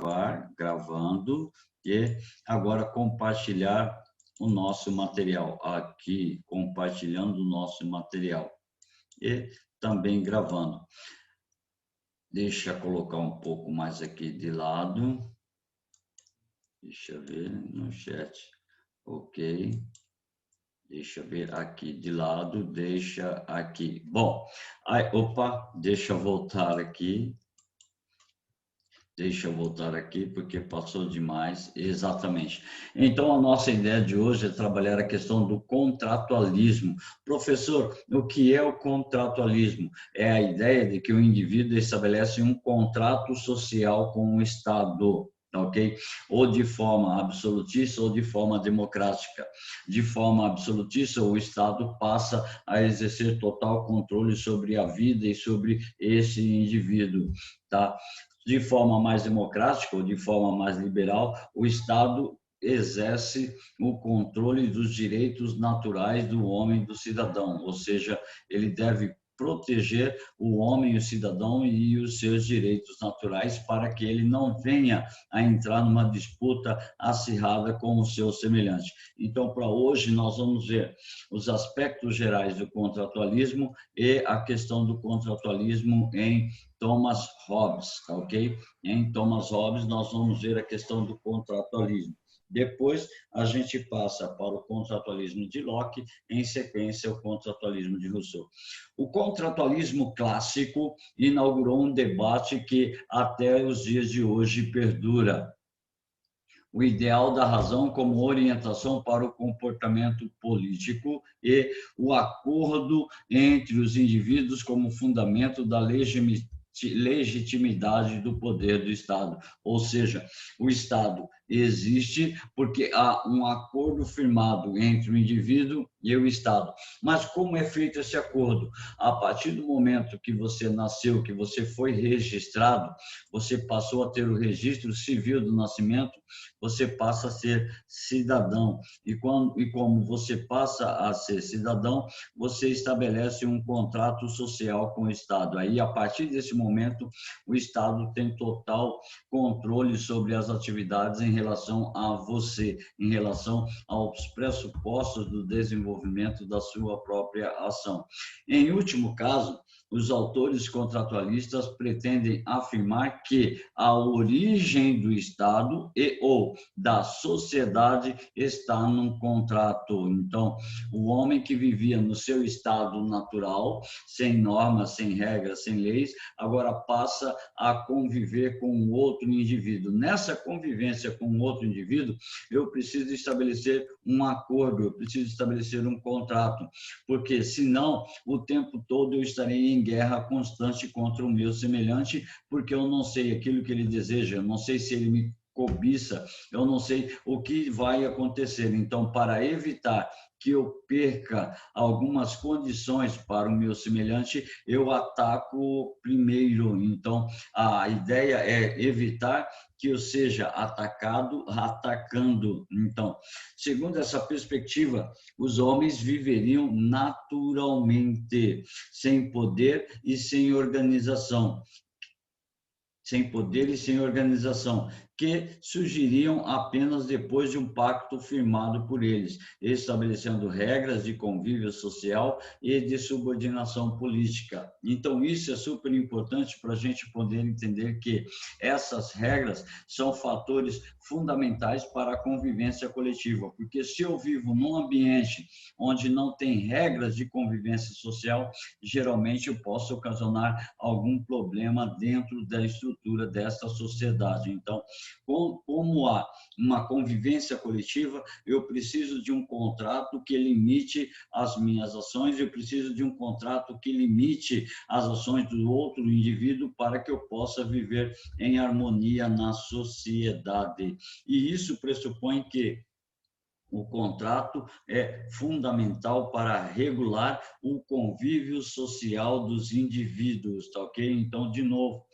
gravar, gravando, e agora compartilhar o nosso material. Aqui, compartilhando o nosso material. E também gravando. Deixa eu colocar um pouco mais aqui de lado. Deixa eu ver no chat. Ok. Deixa eu ver aqui de lado, deixa aqui. Bom, aí, opa, deixa eu voltar aqui. Deixa eu voltar aqui, porque passou demais. Exatamente. Então, a nossa ideia de hoje é trabalhar a questão do contratualismo. Professor, o que é o contratualismo? É a ideia de que o indivíduo estabelece um contrato social com o Estado, ok? Ou de forma absolutista ou de forma democrática. De forma absolutista, o Estado passa a exercer total controle sobre a vida e sobre esse indivíduo, tá? De forma mais democrática ou de forma mais liberal, o Estado exerce o controle dos direitos naturais do homem e do cidadão, ou seja, ele deve proteger o homem, o cidadão e os seus direitos naturais para que ele não venha a entrar numa disputa acirrada com o seu semelhante. Então, para hoje, nós vamos ver os aspectos gerais do contratualismo e a questão do contratualismo em Thomas Hobbes, tá ok? Em Thomas Hobbes, nós vamos ver a questão do contratualismo. Depois, a gente passa para o contratualismo de Locke, em sequência, o contratualismo de Rousseau. O contratualismo clássico inaugurou um debate que até os dias de hoje perdura. O ideal da razão como orientação para o comportamento político e o acordo entre os indivíduos como fundamento da legitimidade do poder do Estado. Ou seja, o Estado existe porque há um acordo firmado entre o indivíduo e o Estado. Mas como é feito esse acordo? A partir do momento que você nasceu, que você foi registrado, você passou a ter o registro civil do nascimento, você passa a ser cidadão. E como você passa a ser cidadão, você estabelece um contrato social com o Estado. Aí, a partir desse momento, o Estado tem total controle sobre as atividades em relação a você, em relação aos pressupostos do desenvolvimento da sua própria ação. Em último caso, os autores contratualistas pretendem afirmar que a origem do Estado e ou da sociedade está num contrato. Então, o homem que vivia no seu estado natural, sem normas, sem regras, sem leis, agora passa a conviver com um outro indivíduo. Nessa convivência com um outro indivíduo, eu preciso estabelecer um acordo, eu preciso estabelecer um contrato, porque senão o tempo todo eu estarei em guerra constante contra o meu semelhante, porque eu não sei aquilo que ele deseja, eu não sei se ele me cobiça, eu não sei o que vai acontecer. Então, para evitar que eu perca algumas condições para o meu semelhante, eu ataco primeiro. Então, a ideia é evitar que eu seja atacado, atacando. Então, segundo essa perspectiva, os homens viveriam naturalmente, sem poder e sem organização. Sem poder e sem organização, que surgiriam apenas depois de um pacto firmado por eles, estabelecendo regras de convívio social e de subordinação política. Então, isso é super importante para a gente poder entender que essas regras são fatores fundamentais para a convivência coletiva, porque se eu vivo num ambiente onde não tem regras de convivência social, geralmente eu posso ocasionar algum problema dentro da estrutura dessa sociedade. Então, como há uma convivência coletiva, eu preciso de um contrato que limite as minhas ações, eu preciso de um contrato que limite as ações do outro indivíduo para que eu possa viver em harmonia na sociedade. E isso pressupõe que o contrato é fundamental para regular o convívio social dos indivíduos, tá ok? Então, de novo,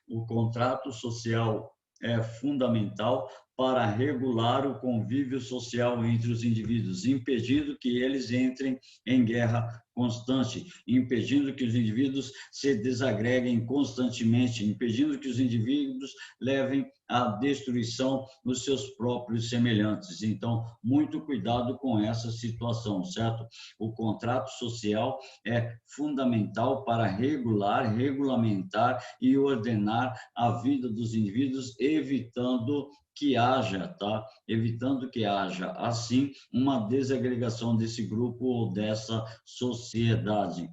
o contrato social é fundamental para regular o convívio social entre os indivíduos, impedindo que eles entrem em guerra constante, impedindo que os indivíduos se desagreguem constantemente, impedindo que os indivíduos levem a destruição dos seus próprios semelhantes. Então, muito cuidado com essa situação, certo? O contrato social é fundamental para regulamentar e ordenar a vida dos indivíduos, evitando que haja, tá? Evitando que haja, assim, uma desagregação desse grupo ou dessa sociedade.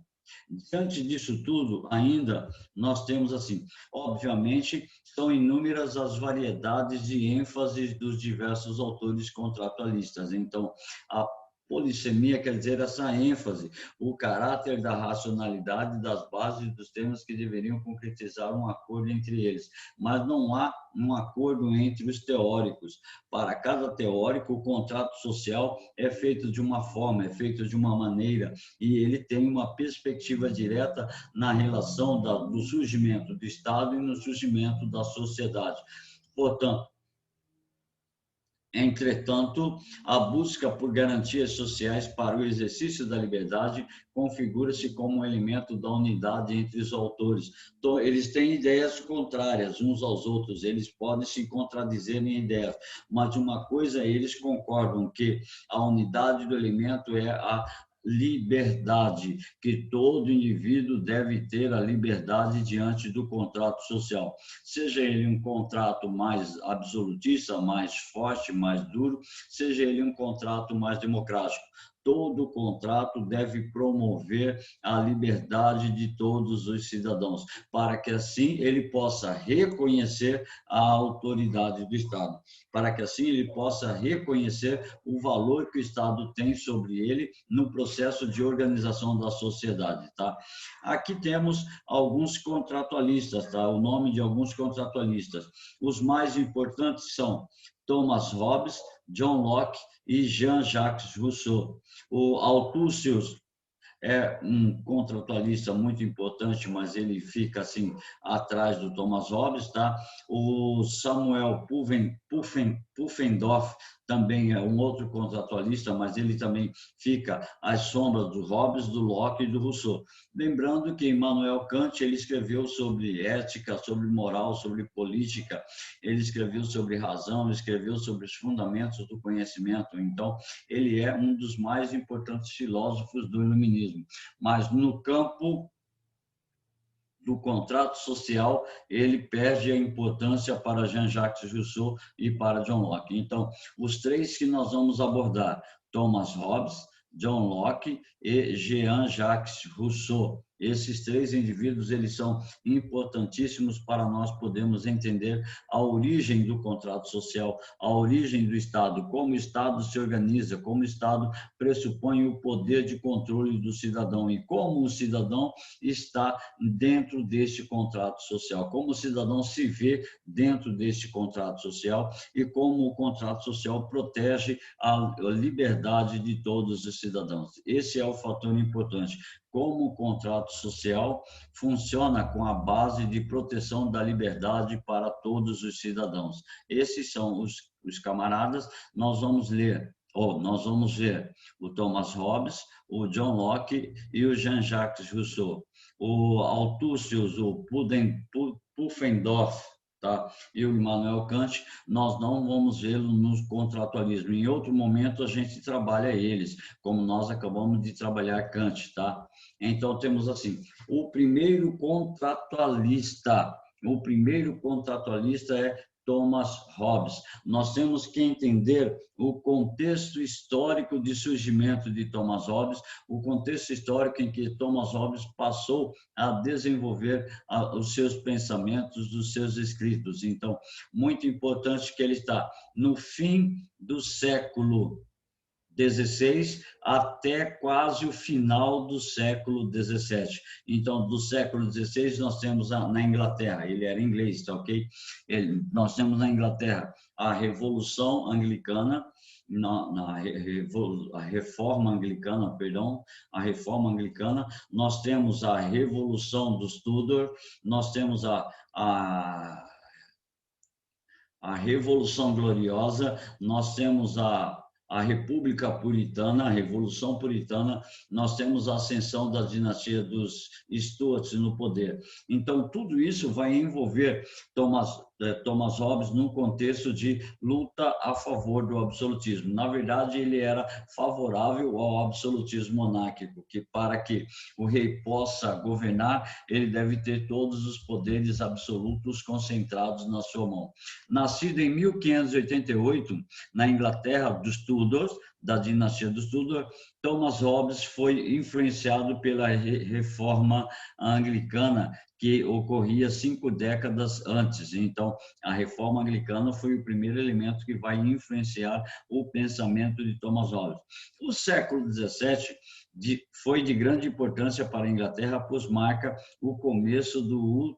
Diante disso tudo, ainda nós temos assim, obviamente, são inúmeras as variedades de ênfase dos diversos autores contratualistas. Então, a polissemia quer dizer essa ênfase, o caráter da racionalidade das bases dos temas que deveriam concretizar um acordo entre eles. Mas não há um acordo entre os teóricos. Para cada teórico, o contrato social é feito de uma forma, é feito de uma maneira, e ele tem uma perspectiva direta na relação do surgimento do Estado e no surgimento da sociedade. Portanto, entretanto, a busca por garantias sociais para o exercício da liberdade configura-se como um elemento da unidade entre os autores. Então, eles têm ideias contrárias uns aos outros, eles podem se contradizer em ideias, mas uma coisa eles concordam, que a unidade do elemento é a liberdade, que todo indivíduo deve ter a liberdade diante do contrato social. Seja ele um contrato mais absolutista, mais forte, mais duro, seja ele um contrato mais democrático. Todo contrato deve promover a liberdade de todos os cidadãos, para que assim ele possa reconhecer a autoridade do Estado, para que assim ele possa reconhecer o valor que o Estado tem sobre ele no processo de organização da sociedade, tá? Aqui temos alguns contratualistas, tá? O nome de alguns contratualistas. Os mais importantes são Thomas Hobbes, John Locke e Jean-Jacques Rousseau. O Althusius é um contratualista muito importante, mas ele fica assim atrás do Thomas Hobbes, tá? O Samuel Pufendorf também é um outro contratualista, mas ele também fica às sombras do Hobbes, do Locke e do Rousseau. Lembrando que Immanuel Kant, ele escreveu sobre ética, sobre moral, sobre política, ele escreveu sobre razão, ele escreveu sobre os fundamentos do conhecimento. Então, ele é um dos mais importantes filósofos do iluminismo. Mas no campo do contrato social, ele perde a importância para Jean-Jacques Rousseau e para John Locke. Então, os três que nós vamos abordar, Thomas Hobbes, John Locke e Jean-Jacques Rousseau. Esses três indivíduos, eles são importantíssimos para nós podermos entender a origem do contrato social, a origem do Estado, como o Estado se organiza, como o Estado pressupõe o poder de controle do cidadão e como o cidadão está dentro deste contrato social, como o cidadão se vê dentro deste contrato social e como o contrato social protege a liberdade de todos os cidadãos. Esse é o fator importante. Como o contrato social funciona com a base de proteção da liberdade para todos os cidadãos. Esses são os camaradas. Nós vamos ver o Thomas Hobbes, o John Locke e o Jean-Jacques Rousseau. O Althusius, o Pufendorf, tá? E o Immanuel Kant, nós não vamos vê-lo no contratualismo. Em outro momento, a gente trabalha eles, como nós acabamos de trabalhar Kant, tá? Então, temos assim, o primeiro contratualista é Thomas Hobbes. Nós temos que entender o contexto histórico de surgimento de Thomas Hobbes, o contexto histórico em que Thomas Hobbes passou a desenvolver os seus pensamentos, os seus escritos. Então, muito importante que ele está no fim do século XVI até quase o final do século XVII. Então, do século XVI, nós temos na Inglaterra, ele era inglês, tá ok? Nós temos na Inglaterra a Revolução Anglicana, a Reforma Anglicana, a Reforma Anglicana, nós temos a Revolução dos Tudor, nós temos a Revolução Gloriosa, nós temos a República Puritana, a Revolução Puritana, nós temos a ascensão da dinastia dos Stuarts no poder. Então, tudo isso vai envolver Thomas Hobbes num contexto de luta a favor do absolutismo. Na verdade, ele era favorável ao absolutismo monárquico, que para que o rei possa governar, ele deve ter todos os poderes absolutos concentrados na sua mão. Nascido em 1588, na Inglaterra dos Tudors, da dinastia dos Tudor, Thomas Hobbes foi influenciado pela reforma anglicana, que ocorria 5 décadas antes. Então, a reforma anglicana foi o primeiro elemento que vai influenciar o pensamento de Thomas Hobbes. O século XVII foi de grande importância para a Inglaterra, pois marca o começo do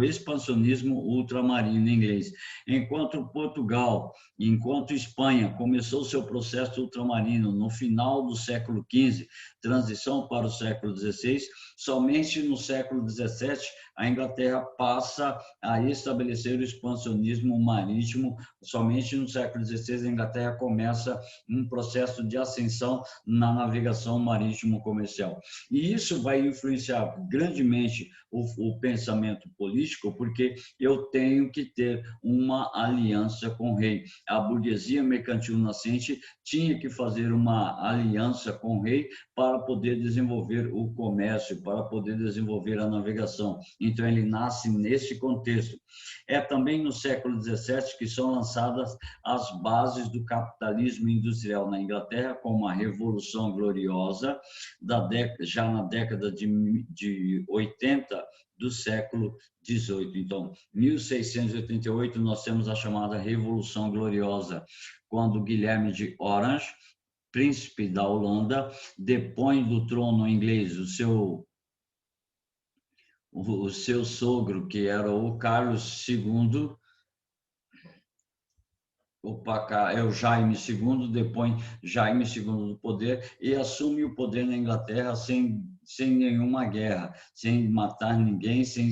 expansionismo ultramarino inglês. Enquanto Portugal, enquanto Espanha começou seu processo ultramarino no final do século XV, transição para o século XVI, somente no século XVII a Inglaterra passa a estabelecer o expansionismo marítimo. Somente no século XVI a Inglaterra começa um processo de ascensão na navegação marítimo comercial. E isso vai influenciar grandemente o pensamento político, porque eu tenho que ter uma aliança com o rei. A burguesia mercantil nascente tinha que fazer uma aliança com o rei para poder desenvolver o comércio, para poder desenvolver a navegação. Então, ele nasce nesse contexto. É também no século XVII que são lançadas as bases do capitalismo industrial na Inglaterra, como a Revolução Gloriosa, já na década de 80 do século XVIII. Então, 1688, nós temos a chamada Revolução Gloriosa, quando Guilherme de Orange, príncipe da Holanda, depõe do trono inglês o seu sogro, que era o Carlos II, é o Jaime II, depõe Jaime II do poder e assume o poder na Inglaterra sem nenhuma guerra, sem matar ninguém, sem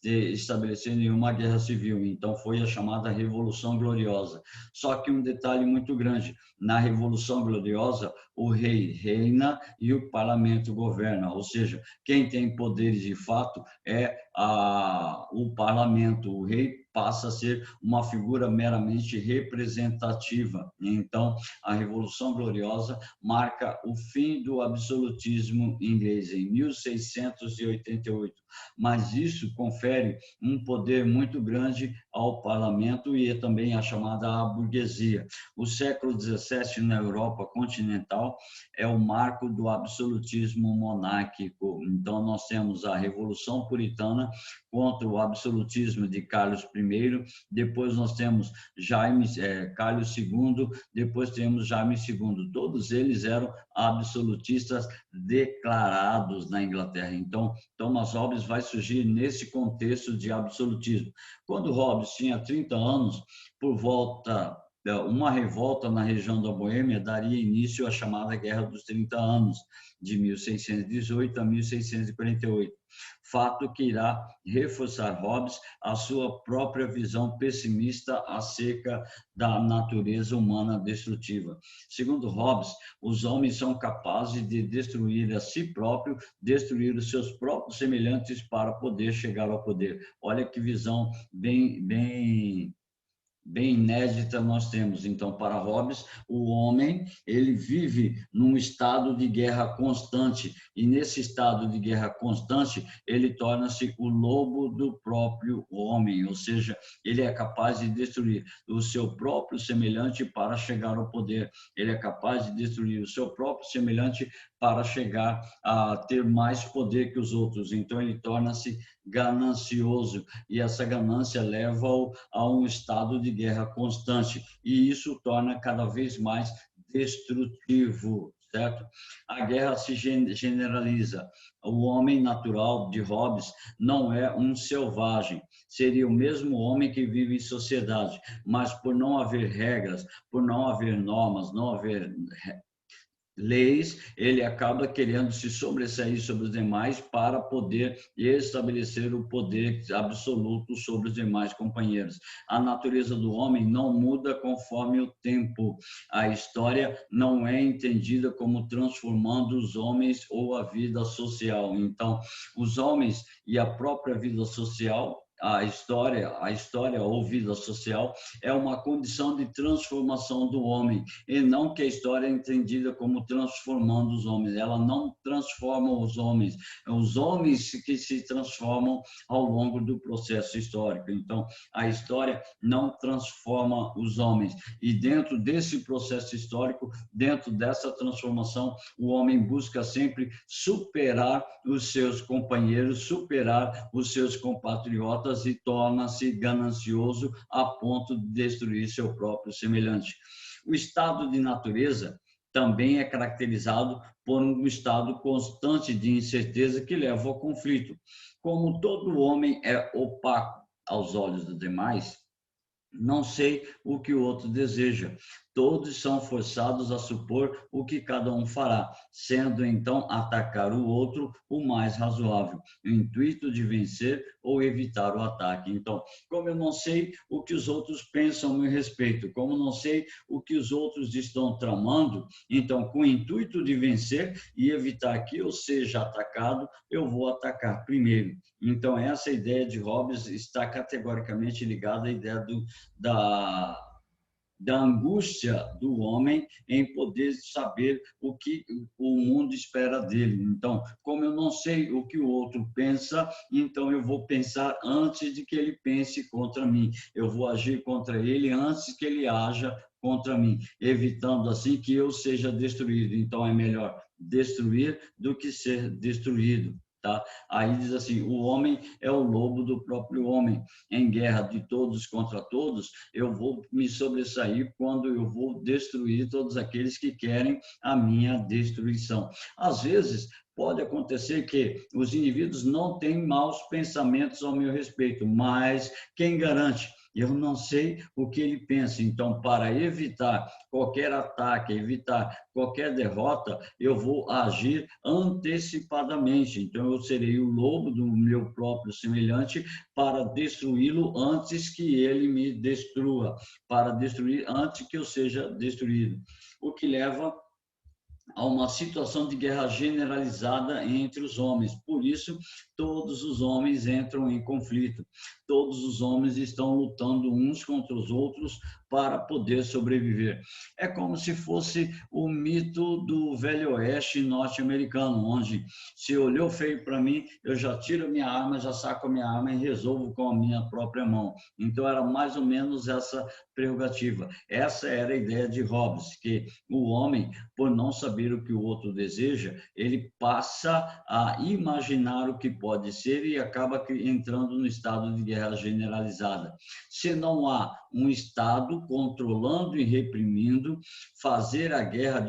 estabelecer nenhuma guerra civil. Então, foi a chamada Revolução Gloriosa. Só que um detalhe muito grande, na Revolução Gloriosa, o rei reina e o parlamento governa, ou seja, quem tem poderes de fato é o parlamento. O rei passa a ser uma figura meramente representativa. Então, a Revolução Gloriosa marca o fim do absolutismo inglês em 1688, mas isso confere um poder muito grande ao parlamento e também a chamada burguesia. O século XVII na Europa continental é o marco do absolutismo monárquico. Então, nós temos a Revolução Puritana contra o absolutismo de Carlos I, depois nós temos Carlos II, depois temos Jaime II. Todos eles eram absolutistas declarados na Inglaterra. Então, Thomas Hobbes vai surgir nesse contexto de absolutismo. Quando Hobbes tinha 30 anos, uma revolta na região da Boêmia daria início à chamada Guerra dos 30 Anos, de 1618 a 1648. Fato que irá reforçar Hobbes a sua própria visão pessimista acerca da natureza humana destrutiva. Segundo Hobbes, os homens são capazes de destruir a si próprio, destruir os seus próprios semelhantes para poder chegar ao poder. Olha que visão bem inédita nós temos. Então, para Hobbes, o homem, ele vive num estado de guerra constante, e nesse estado de guerra constante, ele torna-se o lobo do próprio homem, ou seja, ele é capaz de destruir o seu próprio semelhante para chegar ao poder, ele é capaz de destruir o seu próprio semelhante para chegar a ter mais poder que os outros. Então, ele torna-se ganancioso, e essa ganância leva-o a um estado de guerra constante, e isso torna cada vez mais destrutivo, certo? A guerra se generaliza. O homem natural de Hobbes não é um selvagem, seria o mesmo homem que vive em sociedade, mas por não haver regras, por não haver normas, não haver leis, ele acaba querendo se sobressair sobre os demais para poder estabelecer o poder absoluto sobre os demais companheiros. A natureza do homem não muda conforme o tempo. A história não é entendida como transformando os homens ou a vida social. Então, os homens e a própria vida social, a história ou vida social é uma condição de transformação do homem, e não que a história é entendida como transformando os homens. Ela não transforma os homens que se transformam ao longo do processo histórico. Então, a história não transforma os homens. E dentro desse processo histórico, dentro dessa transformação, o homem busca sempre superar os seus companheiros, superar os seus compatriotas e torna-se ganancioso a ponto de destruir seu próprio semelhante. O estado de natureza também é caracterizado por um estado constante de incerteza que leva ao conflito. Como todo homem é opaco aos olhos dos demais, não sei o que o outro deseja. Todos são forçados a supor o que cada um fará, sendo então atacar o outro o mais razoável, o intuito de vencer ou evitar o ataque. Então, como eu não sei o que os outros pensam a meu respeito, como não sei o que os outros estão tramando, então, com o intuito de vencer e evitar que eu seja atacado, eu vou atacar primeiro. Então, essa ideia de Hobbes está categoricamente ligada à ideia da angústia do homem em poder saber o que o mundo espera dele. Então, como eu não sei o que o outro pensa, então eu vou pensar antes de que ele pense contra mim. Eu vou agir contra ele antes que ele haja contra mim, evitando assim que eu seja destruído. Então, é melhor destruir do que ser destruído. Tá? Aí diz assim, o homem é o lobo do próprio homem. Em guerra de todos contra todos, eu vou me sobressair quando eu vou destruir todos aqueles que querem a minha destruição. Às vezes, pode acontecer que os indivíduos não têm maus pensamentos ao meu respeito, mas quem garante? Eu não sei o que ele pensa. Então, para evitar qualquer ataque, evitar qualquer derrota, eu vou agir antecipadamente. Então, eu serei o lobo do meu próprio semelhante para destruí-lo antes que ele me destrua, para destruir antes que eu seja destruído. O que leva a uma situação de guerra generalizada entre os homens. Por isso, todos os homens entram em conflito. Todos os homens estão lutando uns contra os outros para poder sobreviver. É como se fosse o mito do Velho Oeste norte-americano, onde se olhou feio para mim, eu já tiro a minha arma, já saco a minha arma e resolvo com a minha própria mão. Então, era mais ou menos essa prerrogativa. Essa era a ideia de Hobbes, que o homem, por não saber o que o outro deseja, ele passa a imaginar o que pode ser e acaba entrando no estado de guerra generalizada. Se não há um Estado controlando e reprimindo, fazer a guerra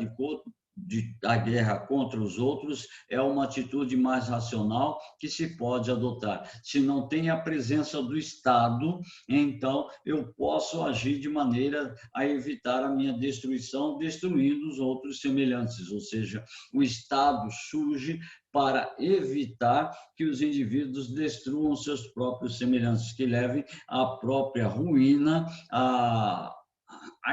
a guerra contra os outros é uma atitude mais racional que se pode adotar. Se não tem a presença do Estado, então eu posso agir de maneira a evitar a minha destruição, destruindo os outros semelhantes, ou seja, o Estado surge para evitar que os indivíduos destruam seus próprios semelhantes, que levem à própria ruína, a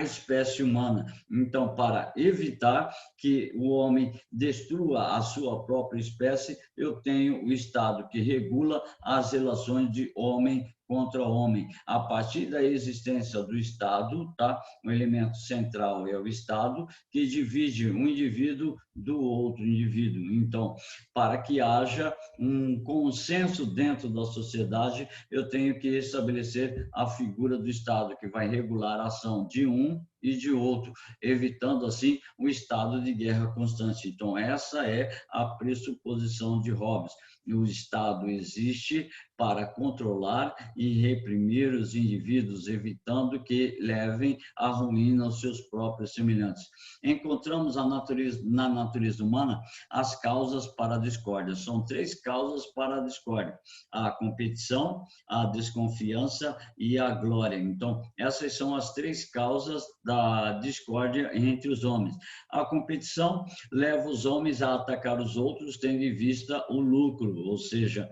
espécie humana. Então, para evitar que o homem destrua a sua própria espécie, eu tenho o Estado que regula as relações de homem contra homem. A partir da existência do Estado, tá? O elemento central é o Estado, que divide um indivíduo do outro indivíduo. Então, para que haja um consenso dentro da sociedade, eu tenho que estabelecer a figura do Estado, que vai regular a ação de um e de outro, evitando assim um estado de guerra constante. Então, essa é a pressuposição de Hobbes. O Estado existe para controlar e reprimir os indivíduos, evitando que levem à ruína os seus próprios semelhantes. Encontramos na natureza humana as causas para a discórdia. São 3 causas para a discórdia: a competição, a desconfiança e a glória. Então, essas são as 3 causas da discórdia entre os homens. A competição leva os homens a atacar os outros, tendo em vista o lucro, ou seja,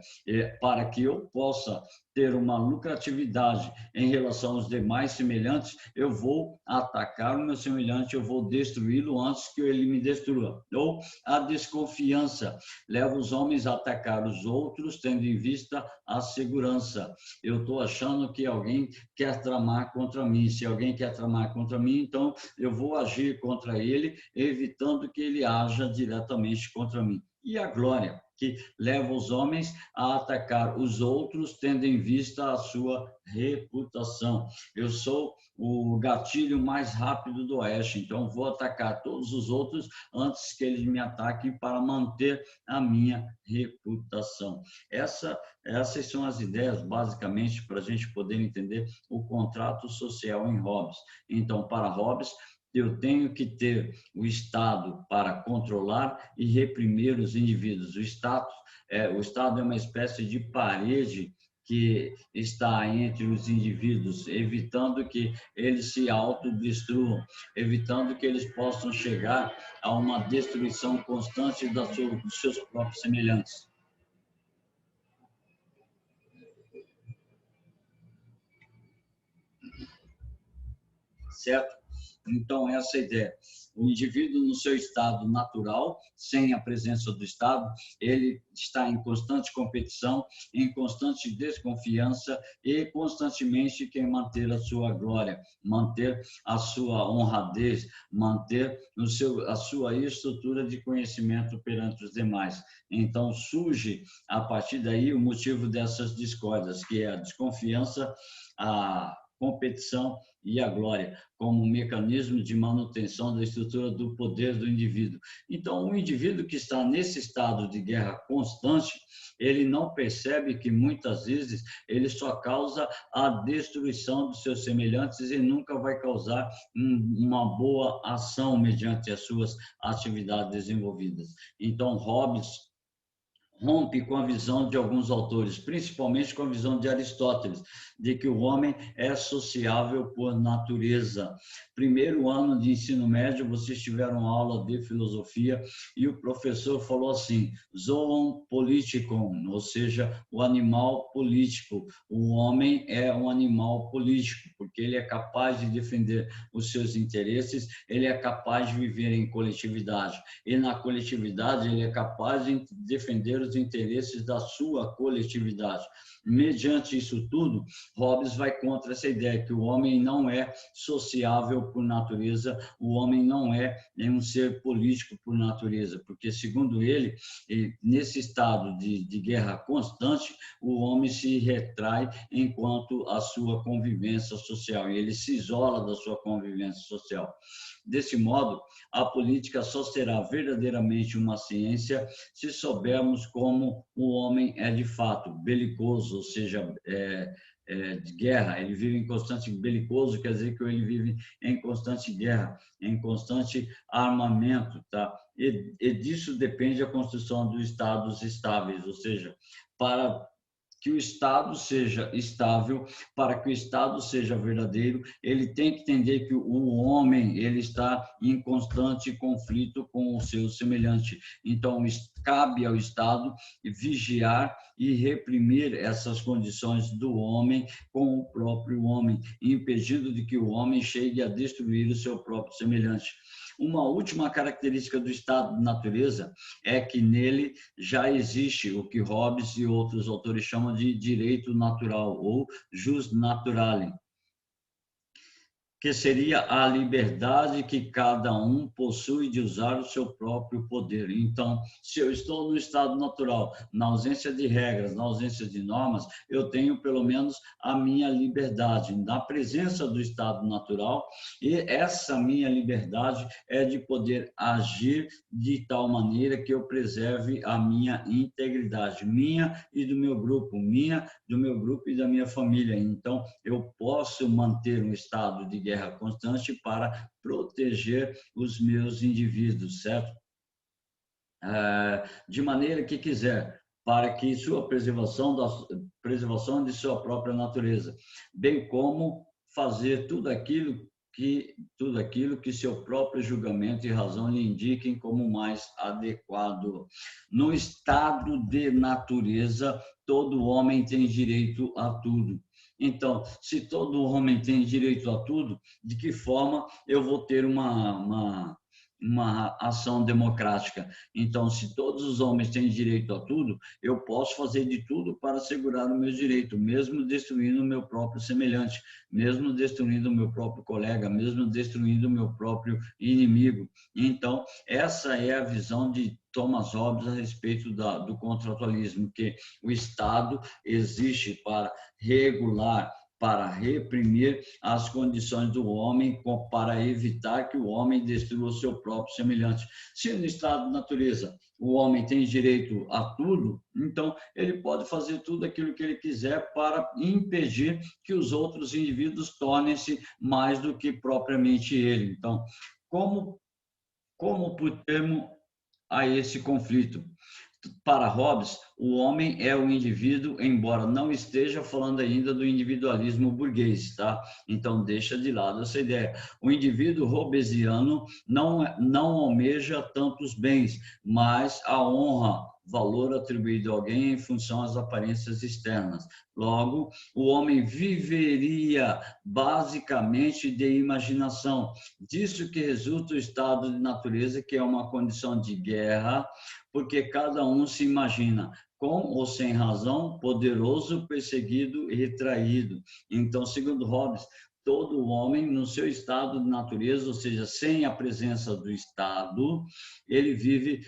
para que eu possa ter uma lucratividade em relação aos demais semelhantes, eu vou atacar o meu semelhante, eu vou destruí-lo antes que ele me destrua. Ou a desconfiança leva os homens a atacar os outros, tendo em vista a segurança. Eu estou achando que alguém quer tramar contra mim. Se alguém quer tramar contra mim, então eu vou agir contra ele, evitando que ele haja diretamente contra mim. E a glória, que leva os homens a atacar os outros, tendo em vista a sua reputação. Eu sou o gatilho mais rápido do Oeste, então vou atacar todos os outros antes que eles me ataquem para manter a minha reputação. Essas são as ideias, basicamente, para a gente poder entender o contrato social em Hobbes. Então, para Hobbes, eu tenho que ter o Estado para controlar e reprimir os indivíduos. O Estado é uma espécie de parede que está entre os indivíduos, evitando que eles se autodestruam, evitando que eles possam chegar a uma destruição constante dos seus próprios semelhantes. Certo? Então, essa é a ideia. O indivíduo, no seu estado natural, sem a presença do Estado, ele está em constante competição, em constante desconfiança e constantemente quer manter a sua glória, manter a sua honradez, manter a sua estrutura de conhecimento perante os demais. Então, surge, a partir daí, o motivo dessas discórdias, que é a desconfiança, a competição e a glória, como um mecanismo de manutenção da estrutura do poder do indivíduo. Então, o indivíduo que está nesse estado de guerra constante, ele não percebe que muitas vezes ele só causa a destruição dos seus semelhantes e nunca vai causar uma boa ação mediante as suas atividades desenvolvidas. Então, Hobbes rompe com a visão de alguns autores, principalmente com a visão de Aristóteles, de que o homem é sociável por natureza. Primeiro ano de ensino médio, vocês tiveram aula de filosofia e o professor falou assim, zoon politikon, ou seja, o animal político. O homem é um animal político, porque ele é capaz de defender os seus interesses, ele é capaz de viver em coletividade. E na coletividade, ele é capaz de defender os interesses da sua coletividade. Mediante isso tudo, Hobbes vai contra essa ideia que o homem não é sociável por natureza, o homem não é um ser político por natureza, porque, segundo ele, nesse estado de guerra constante, o homem se retrai enquanto a sua convivência social, e ele se isola da sua convivência social. Desse modo, a política só será verdadeiramente uma ciência se soubermos como o homem é de fato belicoso, ou seja, de guerra, ele vive em constante belicoso, quer dizer que ele vive em constante guerra, em constante armamento, tá? E disso depende a construção dos estados estáveis, ou seja, para que o Estado seja estável, para que o Estado seja verdadeiro, ele tem que entender que o homem ele está em constante conflito com o seu semelhante. Então, cabe ao Estado vigiar e reprimir essas condições do homem com o próprio homem, impedindo de que o homem chegue a destruir o seu próprio semelhante. Uma última característica do estado de natureza é que nele já existe o que Hobbes e outros autores chamam de direito natural ou jus naturale, que seria a liberdade que cada um possui de usar o seu próprio poder. Então, se eu estou no estado natural, na ausência de regras, na ausência de normas, eu tenho pelo menos a minha liberdade, na presença do estado natural, e essa minha liberdade é de poder agir de tal maneira que eu preserve a minha integridade, minha e do meu grupo, minha, do meu grupo e da minha família. Então, eu posso manter um estado de guerra constante para proteger os meus indivíduos, certo? De maneira que quiser, para que sua preservação de sua própria natureza, bem como fazer tudo aquilo tudo aquilo que seu próprio julgamento e razão lhe indiquem como mais adequado. No estado de natureza, todo homem tem direito a tudo. Então, se todo homem tem direito a tudo, de que forma eu vou ter uma ação democrática? Então, se todos os homens têm direito a tudo, eu posso fazer de tudo para assegurar o meu direito, mesmo destruindo o meu próprio semelhante, mesmo destruindo o meu próprio colega, mesmo destruindo o meu próprio inimigo. Então, essa é a visão de Thomas Hobbes a respeito do contratualismo, que o Estado existe para regular, para reprimir as condições do homem, para evitar que o homem destrua o seu próprio semelhante. Se no estado de natureza o homem tem direito a tudo, então ele pode fazer tudo aquilo que ele quiser para impedir que os outros indivíduos tornem-se mais do que propriamente ele. Então, como por termo a esse conflito? Para Hobbes, o homem é o indivíduo, embora não esteja falando ainda do individualismo burguês, tá? Então, deixa de lado essa ideia. O indivíduo hobbesiano não almeja tantos bens, mas a honra, valor atribuído a alguém em função às aparências externas. Logo, o homem viveria basicamente de imaginação. Disso que resulta o estado de natureza, que é uma condição de guerra, porque cada um se imagina, com ou sem razão, poderoso, perseguido e traído. Então, segundo Hobbes, todo homem, no seu estado de natureza, ou seja, sem a presença do Estado, ele vive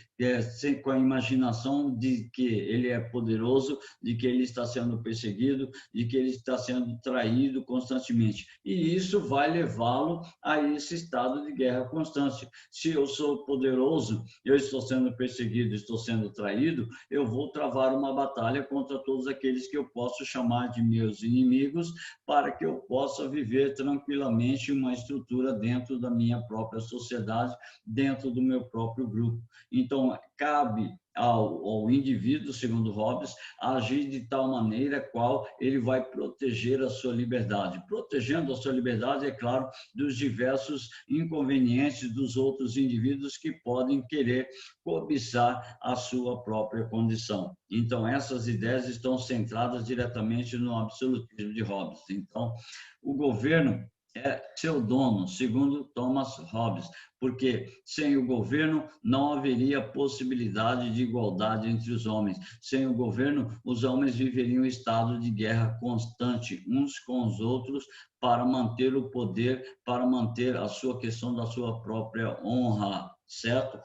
com a imaginação de que ele é poderoso, de que ele está sendo perseguido, de que ele está sendo traído constantemente. E isso vai levá-lo a esse estado de guerra constante. Se eu sou poderoso, eu estou sendo perseguido, estou sendo traído, eu vou travar uma batalha contra todos aqueles que eu posso chamar de meus inimigos, para que eu possa viver tranquilamente uma estrutura dentro da minha própria sociedade, dentro do meu próprio grupo. Então, cabe ao indivíduo, segundo Hobbes, agir de tal maneira qual ele vai proteger a sua liberdade. Protegendo a sua liberdade, é claro, dos diversos inconvenientes dos outros indivíduos que podem querer cobiçar a sua própria condição. Então, essas ideias estão centradas diretamente no absolutismo de Hobbes. Então, o governo é seu dono, segundo Thomas Hobbes, porque sem o governo não haveria possibilidade de igualdade entre os homens. Sem o governo, os homens viveriam em estado de guerra constante uns com os outros para manter o poder, para manter a sua questão da sua própria honra, certo?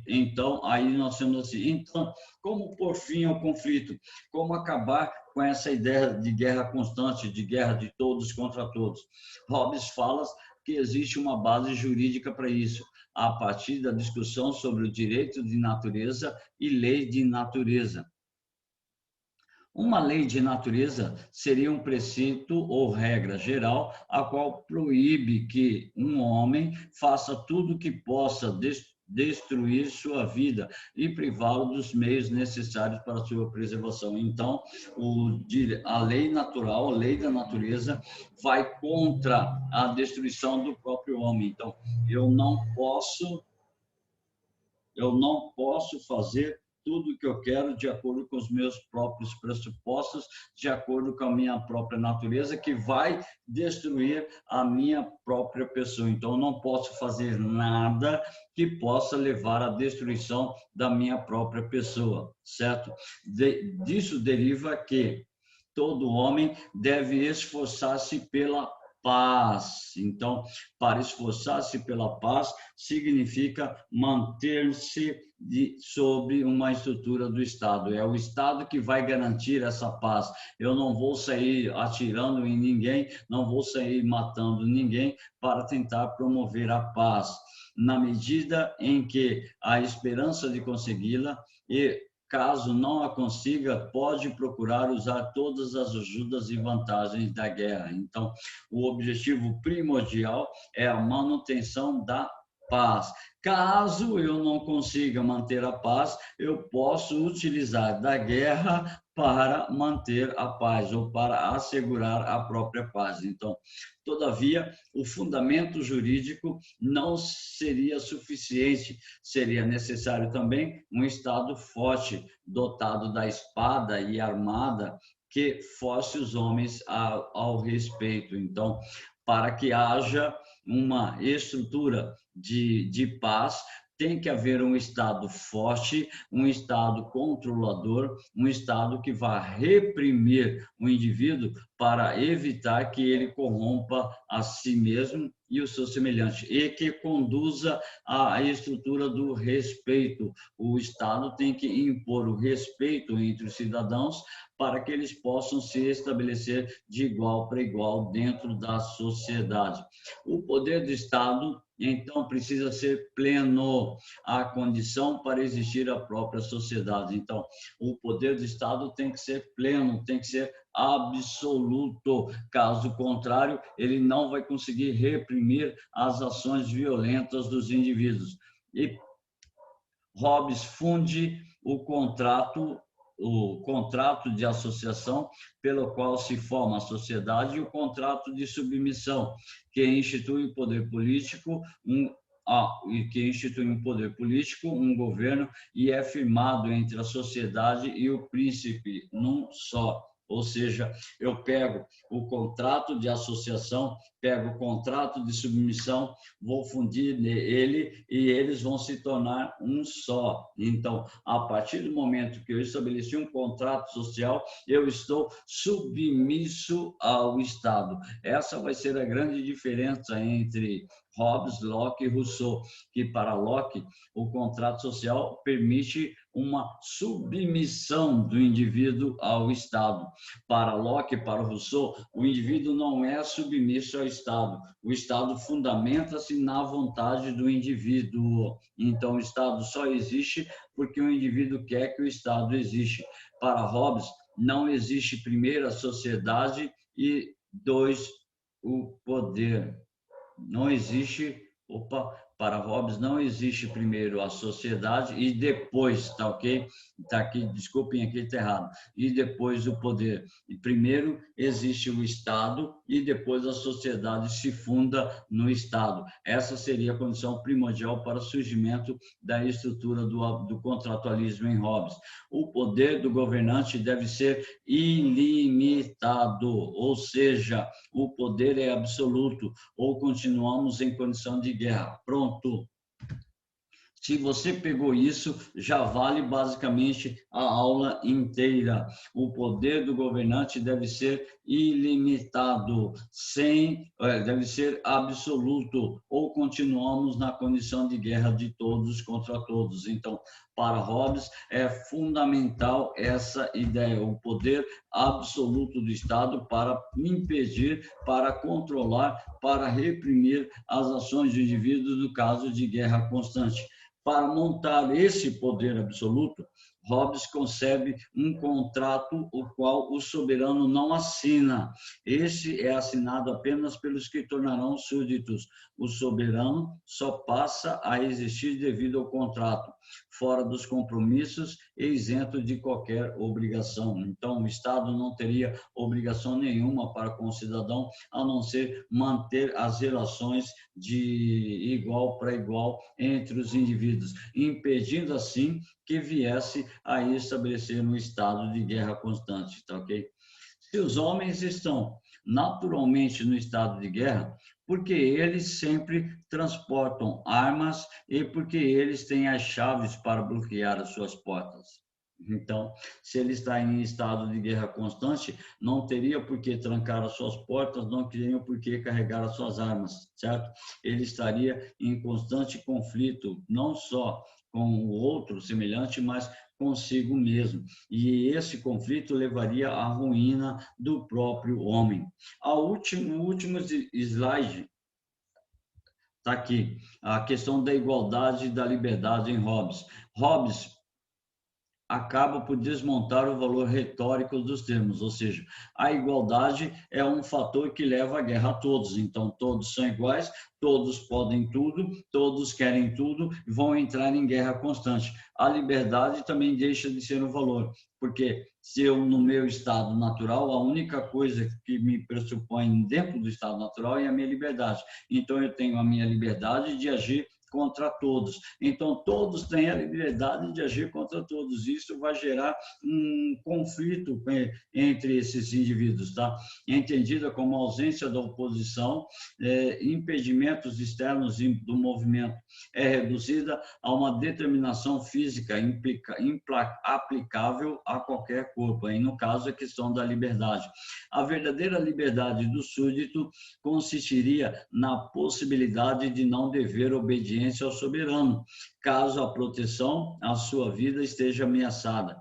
Então, aí nós temos assim, então, como pôr fim ao conflito? Como acabar com essa ideia de guerra constante, de guerra de todos contra todos? Hobbes fala que existe uma base jurídica para isso, a partir da discussão sobre o direito de natureza e lei de natureza. Uma lei de natureza seria um preceito ou regra geral, a qual proíbe que um homem faça tudo que possa destruir sua vida e privá-lo dos meios necessários para a sua preservação. Então, a lei natural, a lei da natureza, vai contra a destruição do próprio homem. Então, eu não posso fazer tudo o que eu quero de acordo com os meus próprios pressupostos, de acordo com a minha própria natureza, que vai destruir a minha própria pessoa. Então, eu não posso fazer nada que possa levar à destruição da minha própria pessoa, certo? Disso deriva que todo homem deve esforçar-se pela paz. Então, para esforçar-se pela paz, significa manter-se sobre uma estrutura do Estado. É o Estado que vai garantir essa paz. Eu não vou sair atirando em ninguém, não vou sair matando ninguém para tentar promover a paz. Na medida em que a esperança de consegui-la e caso não a consiga, pode procurar usar todas as ajudas e vantagens da guerra. Então, o objetivo primordial é a manutenção da paz. Caso eu não consiga manter a paz, eu posso utilizar da guerra para manter a paz ou para assegurar a própria paz. Então, todavia, o fundamento jurídico não seria suficiente, seria necessário também um Estado forte, dotado da espada e armada, que force os homens ao respeito. Então, para que haja uma estrutura de paz, tem que haver um Estado forte, um Estado controlador, um Estado que vá reprimir o indivíduo para evitar que ele corrompa a si mesmo e o seu semelhante, e que conduza à estrutura do respeito. O Estado tem que impor o respeito entre os cidadãos para que eles possam se estabelecer de igual para igual dentro da sociedade. O poder do Estado, então, precisa ser pleno, a condição para existir a própria sociedade. Então, o poder do Estado tem que ser pleno, tem que ser absoluto. Caso contrário, ele não vai conseguir reprimir as ações violentas dos indivíduos. E Hobbes funde o contrato de associação pelo qual se forma a sociedade e o contrato de submissão, que institui o poder político, um governo, e é firmado entre a sociedade e o príncipe num só. Ou seja, eu pego o contrato de associação, pego o contrato de submissão, vou fundir ele e eles vão se tornar um só. Então, a partir do momento que eu estabeleci um contrato social, eu estou submisso ao Estado. Essa vai ser a grande diferença entre Hobbes, Locke e Rousseau, que para Locke o contrato social permite uma submissão do indivíduo ao Estado. Para Locke e para Rousseau, o indivíduo não é submisso ao Estado. O Estado fundamenta-se na vontade do indivíduo. Então, o Estado só existe porque o indivíduo quer que o Estado existe. Para Hobbes, não existe, primeiro, a sociedade e, dois, o poder. Não existe, para Hobbes não existe primeiro a sociedade e depois, tá ok? Tá aqui, desculpem, aqui está errado. E depois o poder. E primeiro existe o Estado e depois a sociedade se funda no Estado. Essa seria a condição primordial para o surgimento da estrutura do contratualismo em Hobbes. O poder do governante deve ser ilimitado, ou seja, o poder é absoluto, ou continuamos em condição de guerra. Pronto. Se você pegou isso, já vale basicamente a aula inteira. O poder do governante deve ser ilimitado, deve ser absoluto, ou continuamos na condição de guerra de todos contra todos. Então, para Hobbes, é fundamental essa ideia, o poder absoluto do Estado para impedir, para controlar, para reprimir as ações do indivíduo no caso de guerra constante. Para montar esse poder absoluto, Hobbes concebe um contrato o qual o soberano não assina. Esse é assinado apenas pelos que tornarão súditos. O soberano só passa a existir devido ao contrato, fora dos compromissos e isento de qualquer obrigação. Então, o Estado não teria obrigação nenhuma para com o cidadão, a não ser manter as relações de igual para igual entre os indivíduos, impedindo assim que viesse a estabelecer um estado de guerra constante, tá ok? Se os homens estão naturalmente no estado de guerra, porque eles sempre transportam armas e porque eles têm as chaves para bloquear as suas portas. Então, se ele está em estado de guerra constante, não teria por que trancar as suas portas, não teria por que carregar as suas armas, certo? Ele estaria em constante conflito, não só com o outro semelhante, mas consigo mesmo. E esse conflito levaria à ruína do próprio homem. O último slide está aqui, a questão da igualdade e da liberdade em Hobbes. Hobbes acaba por desmontar o valor retórico dos termos, ou seja, a igualdade é um fator que leva a guerra a todos, então todos são iguais, todos podem tudo, todos querem tudo, vão entrar em guerra constante. A liberdade também deixa de ser um valor, porque se eu, no meu estado natural, a única coisa que me pressupõe dentro do estado natural é a minha liberdade. Então, eu tenho a minha liberdade de agir contra todos. Então, todos têm a liberdade de agir contra todos. Isso vai gerar um conflito entre esses indivíduos, tá? Entendida como ausência da oposição, impedimentos externos do movimento é reduzida a uma determinação física aplicável a qualquer corpo. Aí, no caso, a questão da liberdade. A verdadeira liberdade do súdito consistiria na possibilidade de não dever obediência ao soberano, caso a proteção à sua vida esteja ameaçada,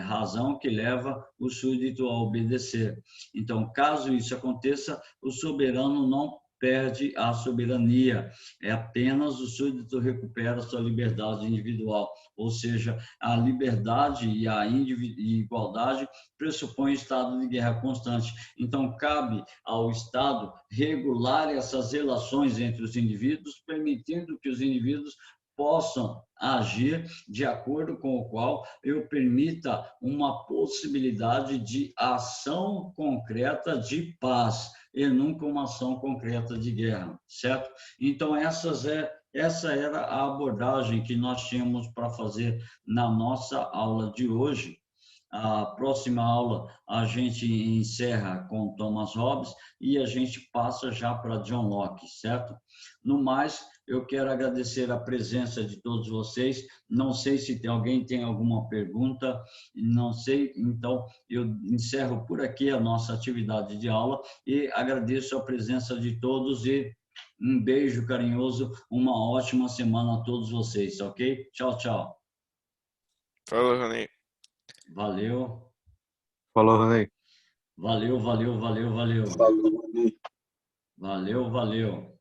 razão que leva o súdito a obedecer. Então, caso isso aconteça, o soberano não perde a soberania, é apenas o súdito recupera sua liberdade individual, ou seja, a liberdade e a igualdade pressupõe estado de guerra constante. Então, cabe ao Estado regular essas relações entre os indivíduos, permitindo que os indivíduos possam agir de acordo com o qual eu permita uma possibilidade de ação concreta de paz e nunca uma ação concreta de guerra, certo? Então, essa era a abordagem que nós tínhamos para fazer na nossa aula de hoje. A próxima aula a gente encerra com Thomas Hobbes e a gente passa já para John Locke, certo? No mais, eu quero agradecer a presença de todos vocês. Não sei se alguém tem alguma pergunta, não sei, então eu encerro por aqui a nossa atividade de aula e agradeço a presença de todos e um beijo carinhoso, uma ótima semana a todos vocês, ok? Tchau, tchau. Falou, Rony. Valeu. Falou, Rony. Valeu, valeu, valeu, valeu. Falou, Rony. Valeu, valeu.